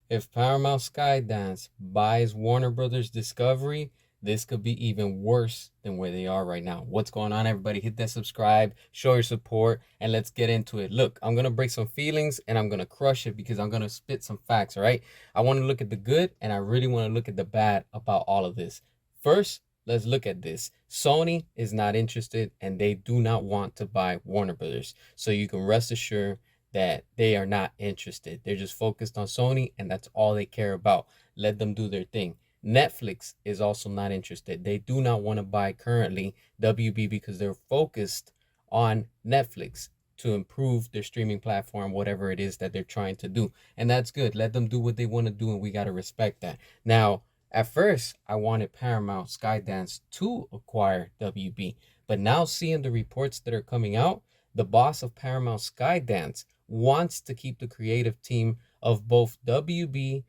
If Paramount Skydance buys Warner Brothers Discovery, this could be even worse than where they are right now. What's going on, everybody? Hit that subscribe, show your support, and let's get into it. Look, I'm going to break some feelings and I'm going to crush it because I'm going to spit some facts, all right? I want to look at the good and I really want to look at the bad about all of this. First, let's look at this. Sony is not interested and they do not want to buy Warner Brothers. So you can rest assured that they are not interested. They're just focused on Sony and that's all they care about. Let them do their thing. Netflix is also not interested. They do not want to buy currently WB because they're focused on Netflix to improve their streaming platform, whatever it is that they're trying to do. And that's good. Let them do what they want to do and we got to respect that. Now, at first, I wanted Paramount Skydance to acquire WB, but now seeing the reports that are coming out, the boss of Paramount Skydance wants to keep the creative team of both WB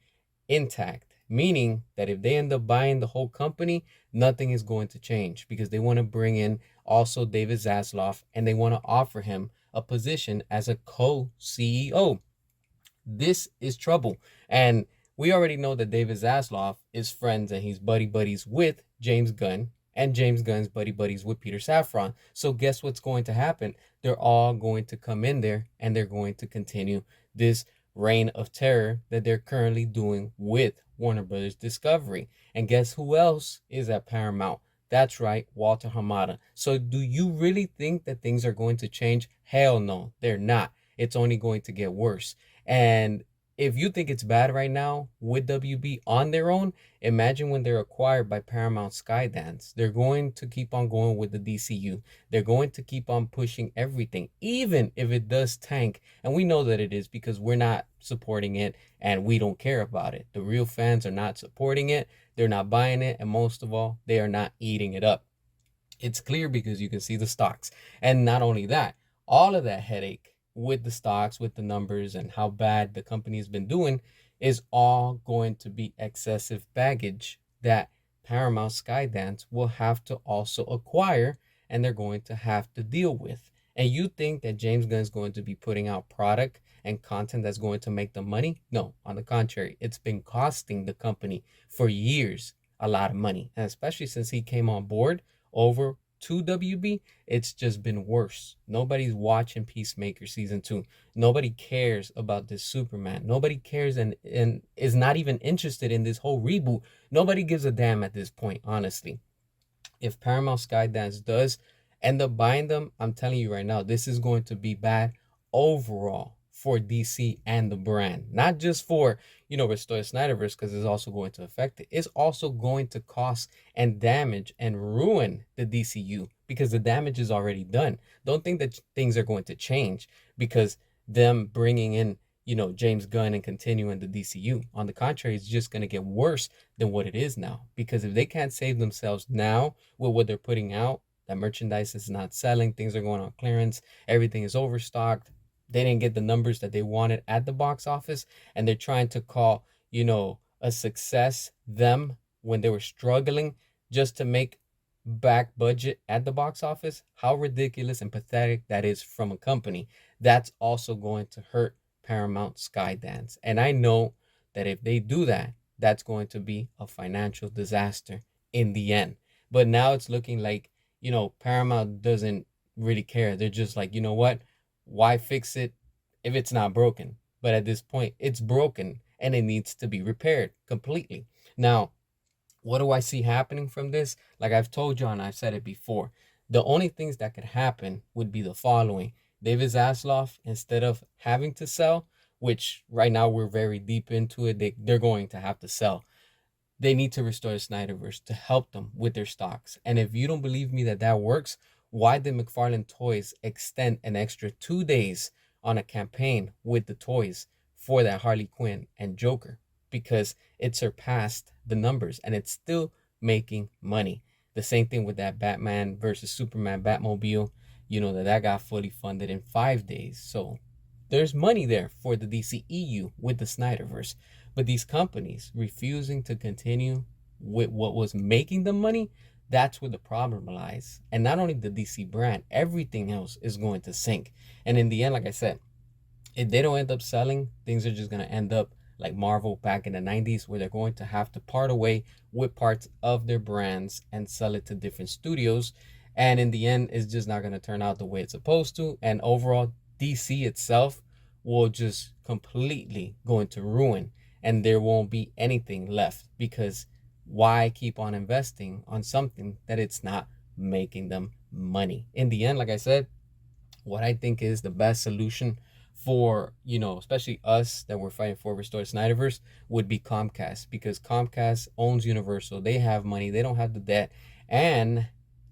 intact, meaning that if they end up buying the whole company, nothing is going to change because they want to bring in also David Zaslav and they want to offer him a position as a co-CEO. This is trouble. And we already know that David Zaslav is friends and he's buddy buddies with James Gunn, and James Gunn's buddy buddies with Peter Safran. So guess what's going to happen? They're all going to come in there and they're going to continue this reign of terror that they're currently doing with Warner Brothers Discovery. And guess who else is at Paramount? That's right, Walter Hamada. So do you really think that things are going to change? Hell no, they're not. It's only going to get worse. And if you think it's bad right now with WB on their own, imagine when they're acquired by Paramount Skydance. They're going to keep on going with the DCU. They're going to keep on pushing everything, even if it does tank. And we know that it is because we're not supporting it and we don't care about it. The real fans are not supporting it. They're not buying it. And most of all, they are not eating it up. It's clear because you can see the stocks. And not only that, all of that headache with the stocks, with the numbers, and how bad the company's been doing is all going to be excessive baggage that Paramount Skydance will have to also acquire and they're going to have to deal with. And you think that James Gunn is going to be putting out product and content that's going to make them money? No, on the contrary, it's been costing the company for years a lot of money. And especially since he came on board over to WB, it's just been worse. Nobody's watching Peacemaker season 2. Nobody cares about this Superman. Nobody cares and is not even interested in this whole reboot. Nobody gives a damn at this point, honestly. If Paramount Skydance does end up buying them, I'm telling you right now, this is going to be bad overall for DC and the brand. Not just for, restore Snyderverse, because it's also going to affect it. It's also going to cost and damage and ruin the DCU because the damage is already done. Don't think that things are going to change because them bringing in James Gunn and continuing the DCU. On the contrary, it's just going to get worse than what it is now. Because if they can't save themselves now with what they're putting out, that merchandise is not selling, things are going on clearance, everything is overstocked, they didn't get the numbers that they wanted at the box office, and they're trying to call, a success them when they were struggling just to make back budget at the box office. How ridiculous and pathetic that is from a company. That's also going to hurt Paramount Skydance. And I know that if they do that, that's going to be a financial disaster in the end. But now it's looking like, Paramount doesn't really care. They're just like, you know what? Why fix it if it's not broken? But at this point, it's broken and it needs to be repaired completely. Now, what do I see happening from this? Like I've told you and I've said it before, the only things that could happen would be the following. David Zaslav, instead of having to sell, which right now we're very deep into it, they're going to have to sell. They need to restore the Snyderverse to help them with their stocks. And if you don't believe me that that works, why did McFarlane Toys extend an extra 2 days on a campaign with the toys for that Harley Quinn and Joker? Because it surpassed the numbers and it's still making money. The same thing with that Batman versus Superman Batmobile, that got fully funded in 5 days. So there's money there for the DCEU with the Snyderverse. But these companies refusing to continue with what was making them money, that's where the problem lies. And not only the DC brand, everything else is going to sink. And in the end, like I said, if they don't end up selling, things are just going to end up like Marvel back in the 90s, where they're going to have to part away with parts of their brands and sell it to different studios. And in the end, it's just not going to turn out the way it's supposed to. And overall, DC itself will just completely go into ruin, and there won't be anything left, because why keep on investing on something that it's not making them money? In the end, like I said, what I think is the best solution for, especially us that we're fighting for restore Snyderverse, would be Comcast, because Comcast owns Universal. They have money, they don't have the debt, and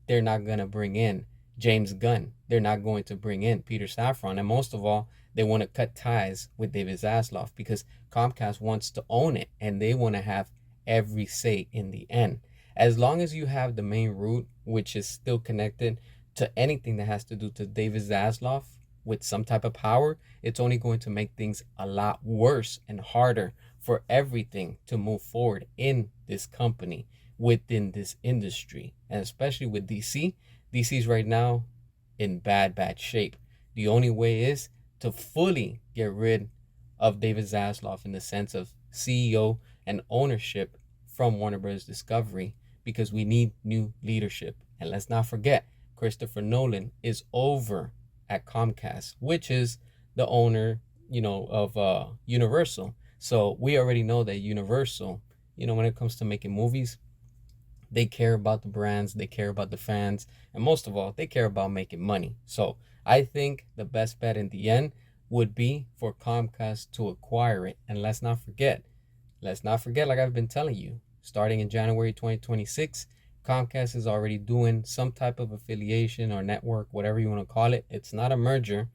they're not going to bring in James Gunn. They're not going to bring in Peter Safran. And most of all, they want to cut ties with David Zaslav, because Comcast wants to own it and they want to have every say in the end. As long as you have the main route, which is still connected to anything that has to do to David Zaslav with some type of power, it's only going to make things a lot worse and harder for everything to move forward in this company, within this industry. And especially with DC, DC's right now in bad shape. The only way is to fully get rid of David Zaslav in the sense of CEO and ownership from Warner Bros. Discovery, because we need new leadership. And let's not forget, Christopher Nolan is over at Comcast, which is the owner, of Universal. So we already know that Universal, when it comes to making movies, they care about the brands, they care about the fans, and most of all, they care about making money. So I think the best bet in the end would be for Comcast to acquire it. And let's not forget, like I've been telling you, starting in January 2026, Comcast is already doing some type of affiliation or network, whatever you want to call it. It's not a merger,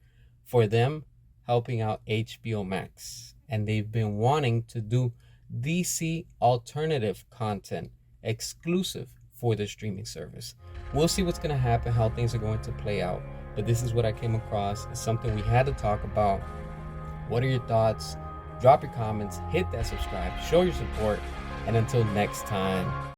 for them helping out HBO Max. And they've been wanting to do DC alternative content exclusive for the streaming service. We'll see what's going to happen, how things are going to play out. But this is what I came across. It's something we had to talk about. What are your thoughts? Drop your comments, hit that subscribe, show your support, and until next time.